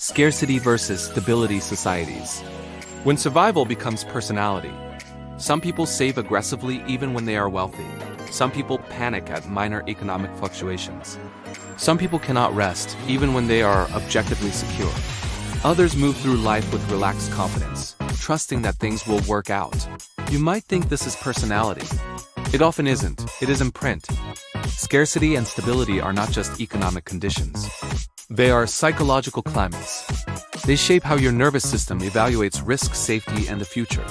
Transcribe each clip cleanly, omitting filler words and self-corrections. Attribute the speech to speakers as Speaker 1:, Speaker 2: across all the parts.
Speaker 1: Scarcity versus stability societies. When survival becomes personality, some people save aggressively even when they are wealthy. Some people panic at minor economic fluctuations. Some people cannot rest even when they are objectively secure. Others move through life with relaxed confidence, trusting that things will work out. You might think this is personality. It often isn't. It is imprint. Scarcity and stability are not just economic conditions. They are psychological climates. They shape how your nervous system evaluates risk, safety, and the future.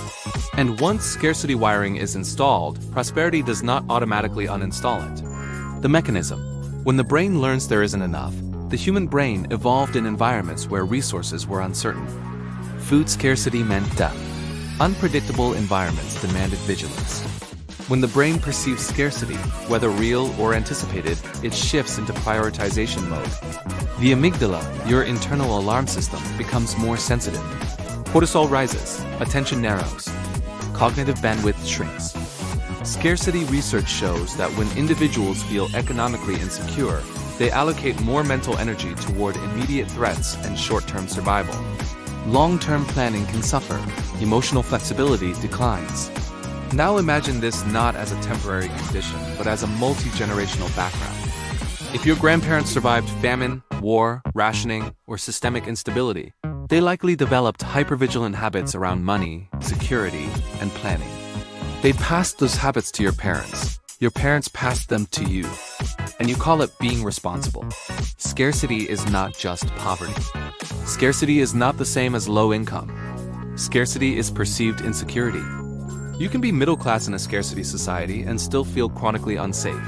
Speaker 1: And once scarcity wiring is installed, prosperity does not automatically uninstall it. The mechanism. When the brain learns there isn't enough, the human brain evolved in environments where resources were uncertain. Food scarcity meant death. Unpredictable environments demanded vigilance. When the brain perceives scarcity, whether real or anticipated, it shifts into prioritization mode. The amygdala, your internal alarm system, becomes more sensitive. Cortisol rises, attention narrows, cognitive bandwidth shrinks. Scarcity research shows that when individuals feel economically insecure, they allocate more mental energy toward immediate threats and short-term survival. Long-term planning can suffer. Emotional flexibility declines. Now imagine this not as a temporary condition, but as a multi-generational background. If your grandparents survived famine, war, rationing, or systemic instability, they likely developed hypervigilant habits around money, security, and planning. They passed those habits to your parents. Your parents passed them to you. And you call it being responsible. Scarcity is not just poverty. Scarcity is not the same as low income. Scarcity is perceived insecurity. You can be middle class in a scarcity society and still feel chronically unsafe.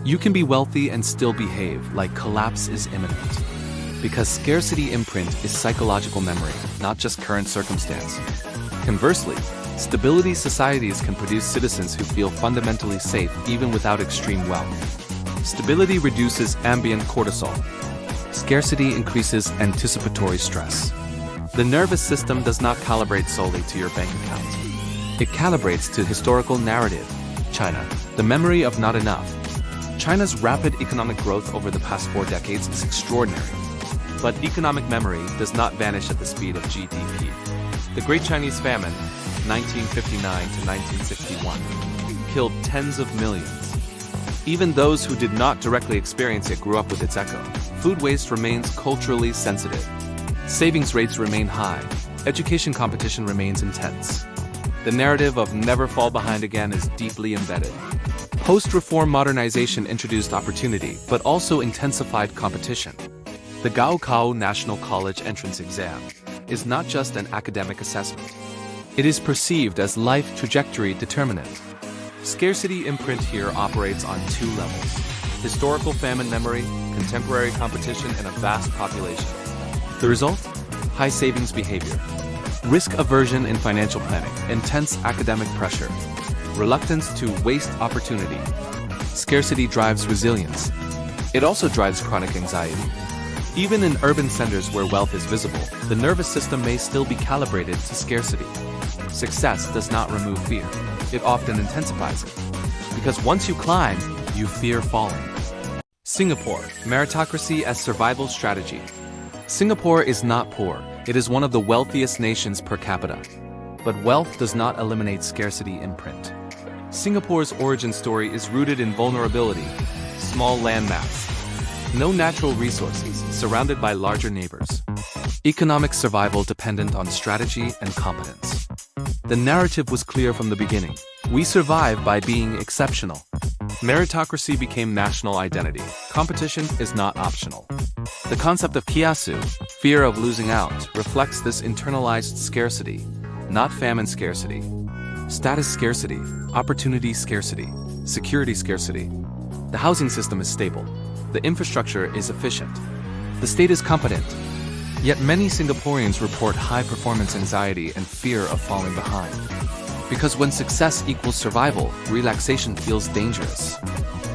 Speaker 1: You can be wealthy and still behave like collapse is imminent. Because scarcity imprint is psychological memory, not just current circumstance. Conversely, stability societies can produce citizens who feel fundamentally safe even without extreme wealth. Stability reduces ambient cortisol. Scarcity increases anticipatory stress. The nervous system does not calibrate solely to your bank account. It calibrates to historical narrative. China, the memory of not enough. China's rapid economic growth over the past 4 decades is extraordinary. But economic memory does not vanish at the speed of GDP. The Great Chinese Famine, 1959 to 1961, killed tens of millions. Even those who did not directly experience it grew up with its echo. Food waste remains culturally sensitive. Savings rates remain high. Education competition remains intense. The narrative of never fall behind again is deeply embedded. Post-reform modernization introduced opportunity, but also intensified competition. The Gaokao National College entrance exam is not just an academic assessment. It is perceived as life trajectory determinant. Scarcity imprint here operates on 2 levels: historical famine memory, contemporary competition, and a vast population. The result? High savings behavior. Risk aversion in financial planning, intense academic pressure, reluctance to waste opportunity. Scarcity drives resilience. It also drives chronic anxiety. Even in urban centers where wealth is visible, the nervous system may still be calibrated to scarcity. Success does not remove fear. It often intensifies it. Because once you climb, you fear falling. Singapore, meritocracy as survival strategy. Singapore is not poor. It is one of the wealthiest nations per capita. But wealth does not eliminate scarcity imprint. Singapore's origin story is rooted in vulnerability, small landmass, no natural resources, surrounded by larger neighbors. Economic survival dependent on strategy and competence. The narrative was clear from the beginning. We survive by being exceptional. Meritocracy became national identity. Competition is not optional. The concept of kiasu, fear of losing out, reflects this internalized scarcity, not famine scarcity. Status scarcity, opportunity scarcity, security scarcity. The housing system is stable. The infrastructure is efficient. The state is competent. Yet many Singaporeans report high performance anxiety and fear of falling behind. Because when success equals survival, relaxation feels dangerous.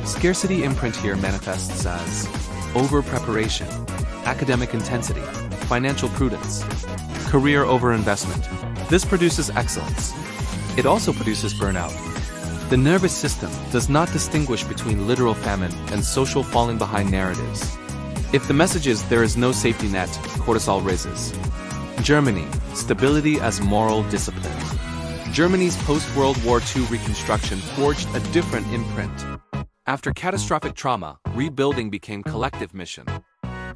Speaker 1: Scarcity imprint here manifests as over-preparation, academic intensity, financial prudence, career over-investment. This produces excellence. It also produces burnout. The nervous system does not distinguish between literal famine and social falling behind narratives. If the message is there is no safety net, cortisol raises. Germany, stability as moral discipline. Germany's post-World War II reconstruction forged a different imprint. After catastrophic trauma, rebuilding became collective mission.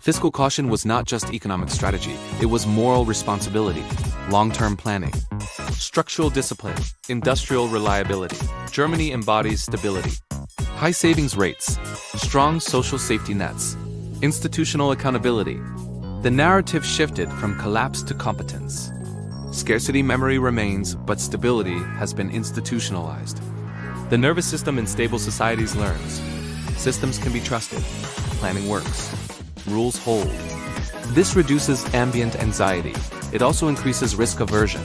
Speaker 1: Fiscal caution was not just economic strategy, it was moral responsibility, long-term planning. Structural discipline, industrial reliability. Germany embodies stability. High savings rates, strong social safety nets, institutional accountability. The narrative shifted from collapse to competence. Scarcity memory remains, but stability has been institutionalized. The nervous system in stable societies learns. Systems can be trusted. Planning works. Rules hold. This reduces ambient anxiety. It also increases risk aversion.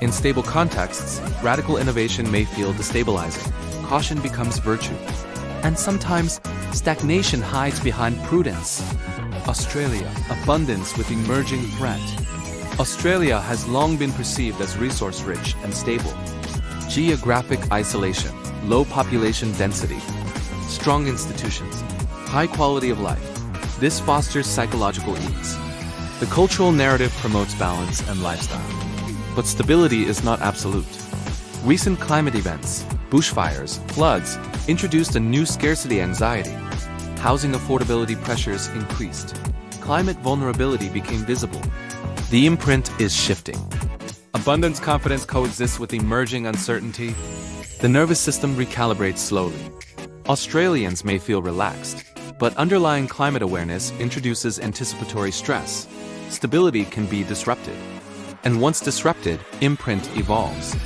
Speaker 1: In stable contexts, radical innovation may feel destabilizing. Caution becomes virtue. And sometimes, stagnation hides behind prudence. Australia, abundance with emerging threat. Australia has long been perceived as resource-rich and stable. Geographic isolation, low population density, strong institutions, high quality of life. This fosters psychological ease. The cultural narrative promotes balance and lifestyle. But stability is not absolute. Recent climate events, bushfires, floods, introduced a new scarcity anxiety. Housing affordability pressures increased. Climate vulnerability became visible. The imprint is shifting. Abundance confidence coexists with emerging uncertainty. The nervous system recalibrates slowly. Australians may feel relaxed, but underlying climate awareness introduces anticipatory stress. Stability can be disrupted. And once disrupted, imprint evolves.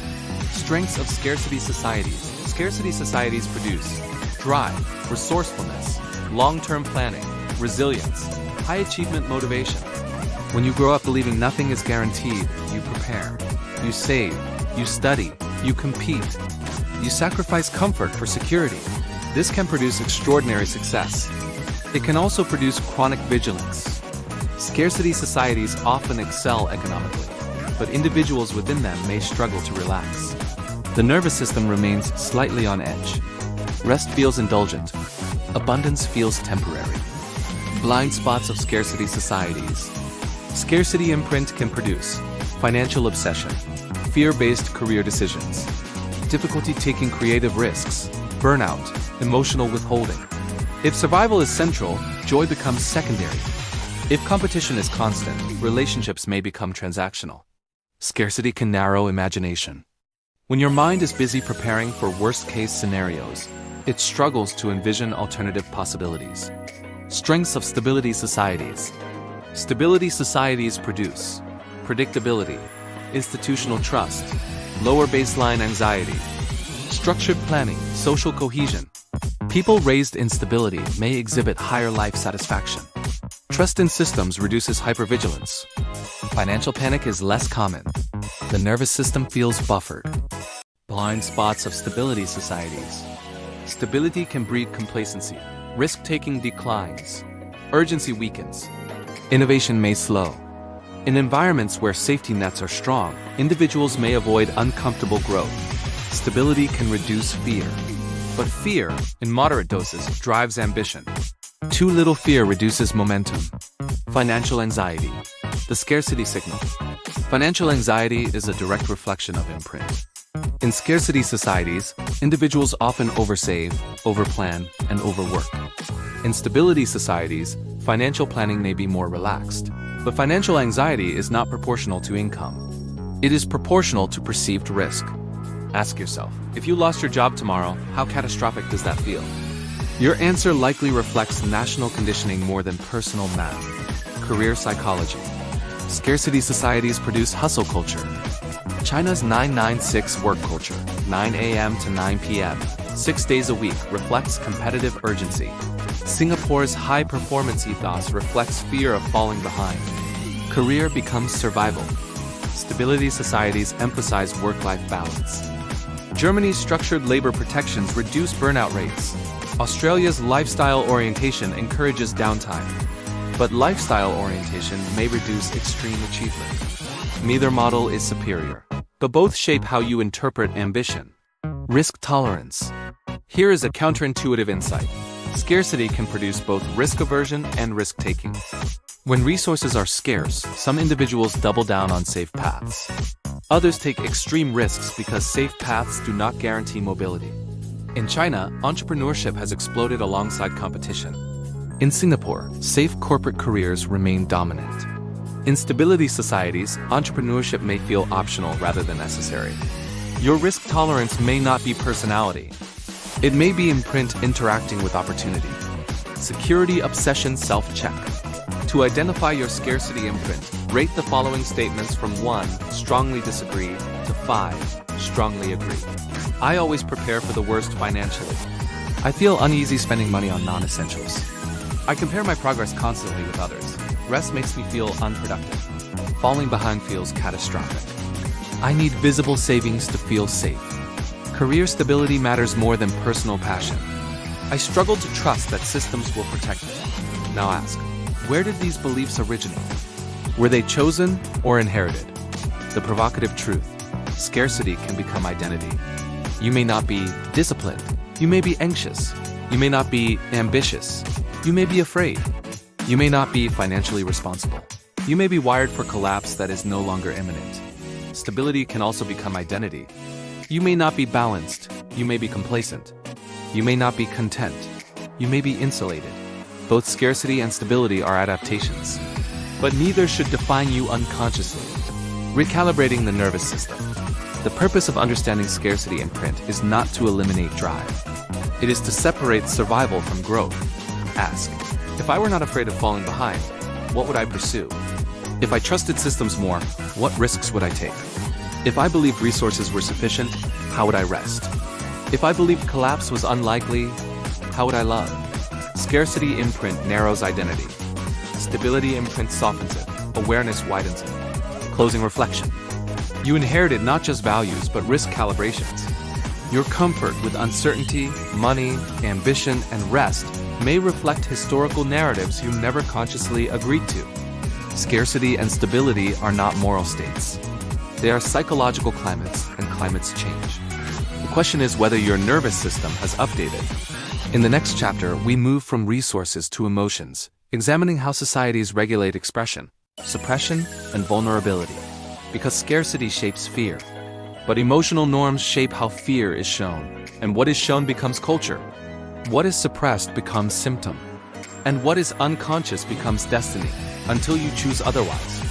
Speaker 1: Strengths of scarcity societies. Scarcity societies produce drive, resourcefulness, long-term planning, resilience, high achievement motivation. When you grow up believing nothing is guaranteed, you prepare. You save, you study, you compete. You sacrifice comfort for security. This can produce extraordinary success. It can also produce chronic vigilance. Scarcity societies often excel economically, but individuals within them may struggle to relax. The nervous system remains slightly on edge. Rest feels indulgent. Abundance feels temporary. Blind spots of scarcity societies. Scarcity imprint can produce financial obsession, fear-based career decisions, difficulty taking creative risks, burnout, emotional withholding. If survival is central, joy becomes secondary. If competition is constant, relationships may become transactional. Scarcity can narrow imagination. When your mind is busy preparing for worst-case scenarios, it struggles to envision alternative possibilities. Strengths of stability societies. Stability societies produce predictability, institutional trust, lower baseline anxiety, structured planning, social cohesion. People raised in stability may exhibit higher life satisfaction. Trust in systems reduces hypervigilance. Financial panic is less common. The nervous system feels buffered. Blind spots of stability societies. Stability can breed complacency. Risk-taking declines. Urgency weakens. Innovation may slow. In environments where safety nets are strong, individuals may avoid uncomfortable growth. Stability can reduce fear. But fear, in moderate doses, drives ambition. Too little fear reduces momentum. Financial anxiety. The scarcity signal. Financial anxiety is a direct reflection of imprint. In scarcity societies, individuals often oversave, overplan, and overwork. In stability societies, financial planning may be more relaxed. But financial anxiety is not proportional to income. It is proportional to perceived risk. Ask yourself, if you lost your job tomorrow, how catastrophic does that feel? Your answer likely reflects national conditioning more than personal math. Career psychology. Scarcity societies produce hustle culture. China's 996 work culture, 9 a.m. to 9 p.m., 6 days a week, reflects competitive urgency. Singapore's high-performance ethos reflects fear of falling behind. Career becomes survival. Stability societies emphasize work-life balance. Germany's structured labor protections reduce burnout rates. Australia's lifestyle orientation encourages downtime. But lifestyle orientation may reduce extreme achievement. Neither model is superior, but both shape how you interpret ambition. Risk tolerance. Here is a counterintuitive insight. Scarcity can produce both risk aversion and risk-taking. When resources are scarce, some individuals double down on safe paths. Others take extreme risks because safe paths do not guarantee mobility. In China, entrepreneurship has exploded alongside competition. In Singapore, safe corporate careers remain dominant. In stability societies, entrepreneurship may feel optional rather than necessary. Your risk tolerance may not be personality. It may be imprint interacting with opportunity. Security obsession self-check. To identify your scarcity imprint, rate the following statements from 1, strongly disagree, to 5, strongly agree. I always prepare for the worst financially. I feel uneasy spending money on non-essentials. I compare my progress constantly with others. Rest makes me feel unproductive. Falling behind feels catastrophic. I need visible savings to feel safe. Career stability matters more than personal passion. I struggle to trust that systems will protect me. Now ask, where did these beliefs originate? Were they chosen or inherited? The provocative truth: scarcity can become identity. You may not be disciplined. You may be anxious. You may not be ambitious. You may be afraid. You may not be financially responsible. You may be wired for collapse that is no longer imminent. Stability can also become identity. You may not be balanced. You may be complacent. You may not be content. You may be insulated. Both scarcity and stability are adaptations, but neither should define you unconsciously. Recalibrating the nervous system. The purpose of understanding scarcity imprint is not to eliminate drive. It is to separate survival from growth. Ask, if I were not afraid of falling behind, what would I pursue? If I trusted systems more, what risks would I take? If I believed resources were sufficient, how would I rest? If I believed collapse was unlikely, how would I love? Scarcity imprint narrows identity. Stability imprint softens it. Awareness widens it. Closing reflection. You inherited not just values, but risk calibrations. Your comfort with uncertainty, money, ambition, and rest may reflect historical narratives you never consciously agreed to. Scarcity and stability are not moral states. They are psychological climates, and climates change. The question is whether your nervous system has updated. In the next chapter, we move from resources to emotions, examining how societies regulate expression, suppression, and vulnerability. Because scarcity shapes fear. But emotional norms shape how fear is shown, and what is shown becomes culture. What is suppressed becomes symptom, and what is unconscious becomes destiny, until you choose otherwise.